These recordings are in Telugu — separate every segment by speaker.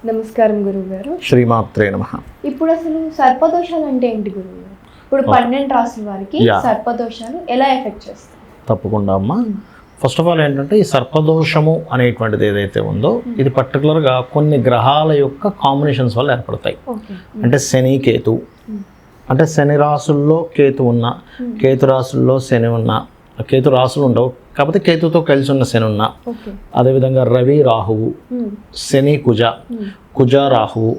Speaker 1: నమస్కారం గురువు గారు.
Speaker 2: శ్రీమాత్రే నమః.
Speaker 1: ఇప్పుడు అసలు సర్పదోషాలు అంటే ఏంటి గురువు గారు? ఇప్పుడు 12 రాసుల వారికి సర్పదోషాలు ఎలా ఎఫెక్ట్ చేస్తాయి?
Speaker 2: తప్పకుండా అమ్మా. ఫస్ట్ ఆఫ్ ఆల్ ఏంటంటే ఈ సర్పదోషము అనేటువంటిది ఏదైతే ఉందో ఇది పర్టికులర్గా కొన్ని గ్రహాల యొక్క కాంబినేషన్స్ వల్ల ఏర్పడతాయి. అంటే శని కేతు, అంటే శని రాసుల్లో కేతు ఉన్న, కేతు రాసుల్లో శని ఉన్న, కేతు రాసులు ఉండవు కాకపోతే కేతుతో కలిసి ఉన్న శని ఉన్న, అదేవిధంగా రవి రాహువు, శని కుజ, కుజ రాహువు,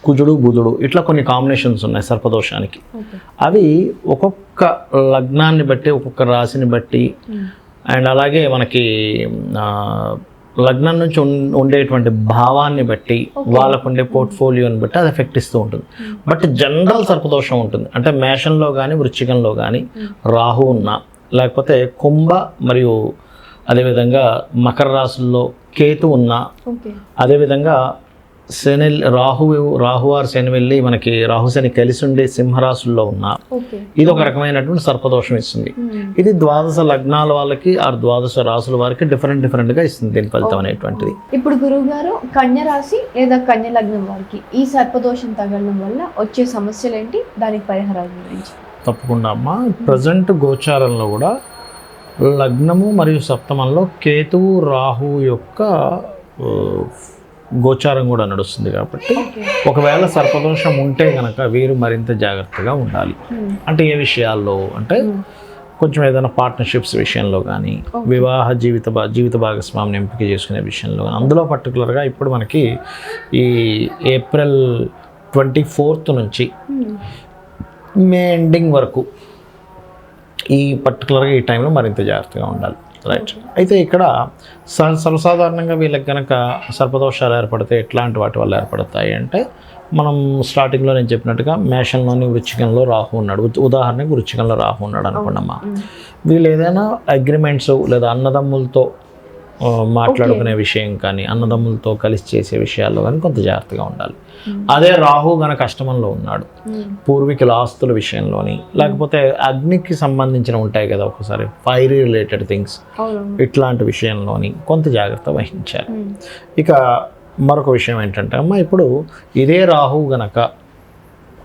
Speaker 2: కుజుడు బుధుడు, ఇట్లా కొన్ని కాంబినేషన్స్ ఉన్నాయి సర్పదోషానికి. అవి ఒక్కొక్క లగ్నాన్ని బట్టి, ఒక్కొక్క రాశిని బట్టి, అండ్ అలాగే మనకి లగ్నం నుంచి ఉండేటువంటి భావాన్ని బట్టి, వాళ్ళకు ఉండే పోర్ట్ఫోలియోని బట్టి అది ఎఫెక్ట్ ఇస్తూ ఉంటుంది. బట్ జనరల్ సర్పదోషం ఉంటుంది. అంటే మేషంలో కానీ వృశ్చికంలో కానీ రాహు ఉన్న, లేకపోతే కుంభ మరియు అదేవిధంగా మకర రాశుల్లో కేతు ఉన్న, అదేవిధంగా శని రాహువారు శని వెళ్ళి మనకి రాహుశని కలిసి ఉండే సింహరాశుల్లో ఉన్న, ఇది ఒక రకమైనటువంటి సర్పదోషం ఇస్తుంది. ఇది ద్వాదశ లగ్నాల వాళ్ళకి ఆ ద్వాదశ రాశుల వారికి డిఫరెంట్గా ఇస్తుంది దీని ఫలితం అనేటువంటిది.
Speaker 1: ఇప్పుడు గురువు గారు కన్య రాశి లేదా కన్య లగ్నం వారికి ఈ సర్పదోషం తగలడం వల్ల వచ్చే సమస్యలు ఏంటి, దానికి పరిహారాల గురించి?
Speaker 2: తప్పకుండా అమ్మా. ప్రజెంట్ గోచారంలో కూడా లగ్నము మరియు సప్తమంలో కేతువు రాహు యొక్క గోచారం కూడా నడుస్తుంది కాబట్టి ఒకవేళ సర్పదోషం ఉంటే కనుక వీరు మరింత జాగ్రత్తగా ఉండాలి. అంటే ఏ విషయాల్లో అంటే కొంచెం ఏదైనా పార్ట్నర్షిప్స్ విషయంలో కానీ, వివాహ జీవిత భాగస్వామిని ఎంపిక చేసుకునే విషయంలో కానీ, అందులో పర్టికులర్గా ఇప్పుడు మనకి ఈ ఏప్రిల్ 24 నుంచి మే ఎండింగ్ వరకు ఈ పర్టికులర్గా ఈ టైంలో మరింత జాగ్రత్తగా ఉండాలి. రైట్. అయితే ఇక్కడ సర్వసాధారణంగా వీళ్ళకి కనుక సర్పదోషాలు ఏర్పడితే ఎట్లాంటి వాటి వల్ల ఏర్పడతాయి అంటే, మనం స్టార్టింగ్లో నేను చెప్పినట్టుగా మేషంలోని వృశ్చికంలో రాహు ఉన్నాడు, ఉదాహరణకి వృశ్చికంలో రాహు ఉన్నాడు అనుకున్నామా, వీళ్ళు ఏదైనా అగ్రిమెంట్స్ లేదా అన్నదమ్ములతో మాట్లాడుకునే విషయం కానీ, అన్నదమ్ములతో కలిసి చేసే విషయాల్లో కానీ కొంత జాగ్రత్తగా ఉండాలి. అదే రాహు గనక అష్టమంలో ఉన్నాడు, పూర్వీకుల ఆస్తుల విషయంలోని, లేకపోతే అగ్నికి సంబంధించిన ఉంటాయి కదా ఒకసారి ఫైర్ రిలేటెడ్ థింగ్స్, ఇట్లాంటి విషయంలోని కొంత జాగ్రత్త వహించాలి. ఇక మరొక విషయం ఏంటంటే అమ్మ, ఇప్పుడు ఇదే రాహు గనక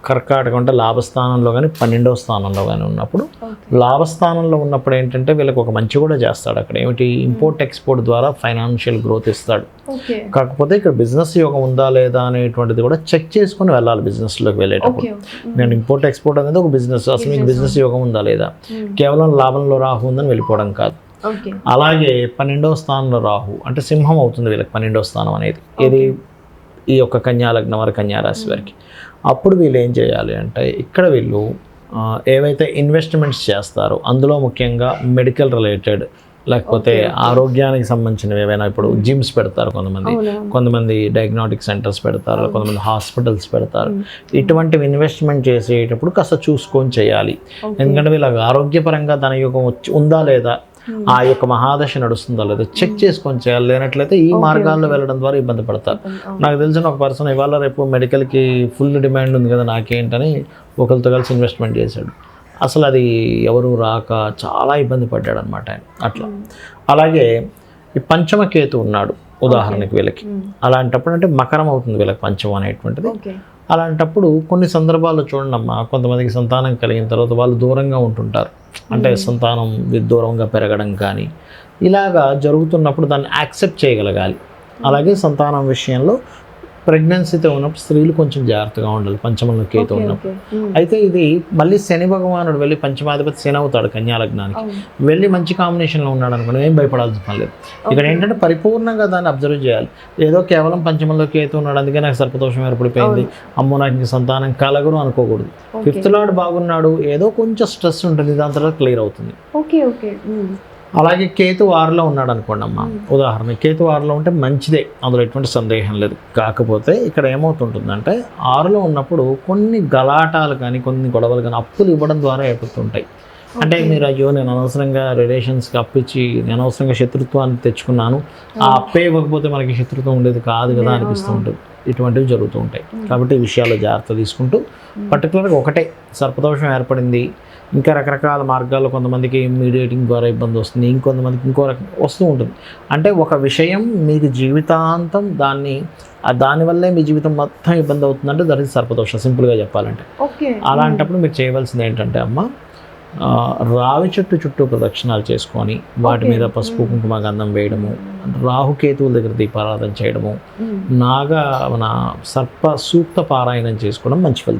Speaker 2: కర్కాటకం అంటే లాభస్థానంలో కానీ 12వ స్థానంలో కానీ ఉన్నప్పుడు, లాభస్థానంలో ఉన్నప్పుడు ఏంటంటే వీళ్ళకి ఒక మంచి కూడా చేస్తాడు. అక్కడ ఏమిటి, ఇంపోర్ట్ ఎక్స్పోర్ట్ ద్వారా ఫైనాన్షియల్ గ్రోత్ ఇస్తాడు. కాకపోతే ఇక్కడ బిజినెస్ యోగం ఉందా లేదా అనేటువంటిది కూడా చెక్ చేసుకుని వెళ్ళాలి. బిజినెస్లోకి వెళ్ళేటప్పుడు నేను ఇంపోర్ట్ ఎక్స్పోర్ట్ అనేది ఒక బిజినెస్, అసలు మీకు బిజినెస్ యోగం ఉందా లేదా, కేవలం లాభంలో రాహు ఉందని వెళ్ళిపోవడం కాదు. అలాగే 12వ స్థానంలో రాహు అంటే సింహం అవుతుంది వీళ్ళకి 12వ స్థానం అనేది, ఇది ఈ యొక్క కన్యా లగ్నం వారి కన్యా రాశి వారికి. అప్పుడు వీళ్ళు ఏం చేయాలి అంటే, ఇక్కడ వీళ్ళు ఏవైతే ఇన్వెస్ట్మెంట్స్ చేస్తారో అందులో ముఖ్యంగా మెడికల్ రిలేటెడ్, లేకపోతే ఆరోగ్యానికి సంబంధించినవి ఏవైనా, ఇప్పుడు జిమ్స్ పెడతారు కొంతమంది డయాగ్నోస్టిక్ సెంటర్స్ పెడతారు, కొంతమంది హాస్పిటల్స్ పెడతారు. ఇటువంటివి ఇన్వెస్ట్మెంట్ చేసేటప్పుడు కాస్త చూసుకొని చేయాలి. ఎందుకంటే వీళ్ళకి ఆరోగ్యపరంగా దాని యోగం ఉందా లేదా, ఆ యొక్క మహాదశ నడుస్తుందా లేదా చెక్ చేసుకొని చేయాలి. లేనట్లయితే ఈ మార్గాల్లో వెళ్ళడం ద్వారా ఇబ్బంది పడతారు. నాకు తెలిసిన ఒక పర్సన్ ఇవాళ రేపు మెడికల్కి ఫుల్ డిమాండ్ ఉంది కదా నాకేంటని ఒకరితో కలిసి ఇన్వెస్ట్మెంట్ చేశాడు. అసలు అది ఎవరు రాక చాలా ఇబ్బంది పడ్డాడు అనమాట ఆయన. అట్లా అలాగే ఈ పంచమకేతు ఉన్నాడు ఉదాహరణకి వీళ్ళకి. అలాంటప్పుడు అంటే మకరం అవుతుంది వీళ్ళకి పంచమం అనేటువంటిది. అలాంటప్పుడు కొన్ని సందర్భాల్లో చూడండి అమ్మా, కొంతమందికి సంతానం కలిగిన తర్వాత వాళ్ళు దూరంగా ఉంటుంటారు. అంటే సంతానం దూరంగా పెరగడం కానీ ఇలాగా జరుగుతున్నప్పుడు దాన్ని యాక్సెప్ట్ చేయగలగాలి. అలాగే సంతానం విషయంలో ప్రెగ్నెన్సీతో ఉన్నప్పుడు స్త్రీలు కొంచెం జాగ్రత్తగా ఉండాలి పంచమంలో కేతు ఉన్నప్పుడు. అయితే ఇది మళ్ళీ శని భగవానుడు వెళ్ళి పంచమాధిపతి శని అవుతాడు కన్యా లగ్నానికి, వెళ్ళి మంచి కాంబినేషన్లో ఉన్నాడు అనుకోండి, ఏం భయపడాల్సిన పని లేదు. ఇక్కడ ఏంటంటే పరిపూర్ణంగా దాన్ని అబ్జర్వ్ చేయాలి. ఏదో కేవలం పంచమంలో కేతు ఉన్నాడు అందుకే నాకు సర్పదోషం ఏర్పడిపోయింది, అమ్మో నాకు ఇంక సంతానం కలగరు అనుకోకూడదు. 5th లార్డ్ బాగున్నాడు, ఏదో కొంచెం స్ట్రెస్ ఉంటుంది, దాని తర్వాత క్లియర్ అవుతుంది. అలాగే కేతు 6లో ఉన్నాడు అనుకోండి అమ్మ, ఉదాహరణ కేతు 6లో ఉంటే మంచిదే, అందులో ఎటువంటి సందేహం లేదు. కాకపోతే ఇక్కడ ఏమవుతుంటుందంటే 6లో ఉన్నప్పుడు కొన్ని గలాటాలు కానీ కొన్ని గొడవలు కానీ అప్పులు ఇవ్వడం ద్వారా ఏర్పడుతుంటాయి. అంటే మీరు అయ్యో నేను అనవసరంగా రిలేషన్స్కి అప్పిచ్చి నేను అనవసరంగా శత్రుత్వాన్ని తెచ్చుకున్నాను, ఆ అప్పే ఇవ్వకపోతే మనకి శత్రుత్వం ఉండేది కాదు కదా అనిపిస్తూ ఉంటుంది. ఇటువంటివి జరుగుతూ ఉంటాయి. కాబట్టి ఈ విషయాల్లో జాగ్రత్త తీసుకుంటూ పర్టికులర్గా ఒకటే సర్పదోషం ఏర్పడింది, ఇంకా రకరకాల మార్గాల్లో కొంతమందికి మీడియేటింగ్ ద్వారా ఇబ్బంది వస్తుంది, ఇంకొంతమందికి ఇంకో రకం వస్తూ ఉంటుంది. అంటే ఒక విషయం మీకు జీవితాంతం దానివల్లే మీ జీవితం మొత్తం ఇబ్బంది అవుతుందంటే దట్ ఈస్ సర్పదోషం, సింపుల్గా చెప్పాలంటే.
Speaker 1: ఓకే.
Speaker 2: అలాంటప్పుడు మీరు చేయవలసింది ఏంటంటే అమ్మ, రావి చెట్టు చుట్టూ ప్రదక్షిణాలు చేసుకొని వాటి మీద పసుపు కుంకుమ గంధం వేయడము, రాహుకేతువుల దగ్గర దీపారాధన చేయడము, మన సర్ప సూక్త పారాయణం చేసుకోవడం మంచి ఫలితం.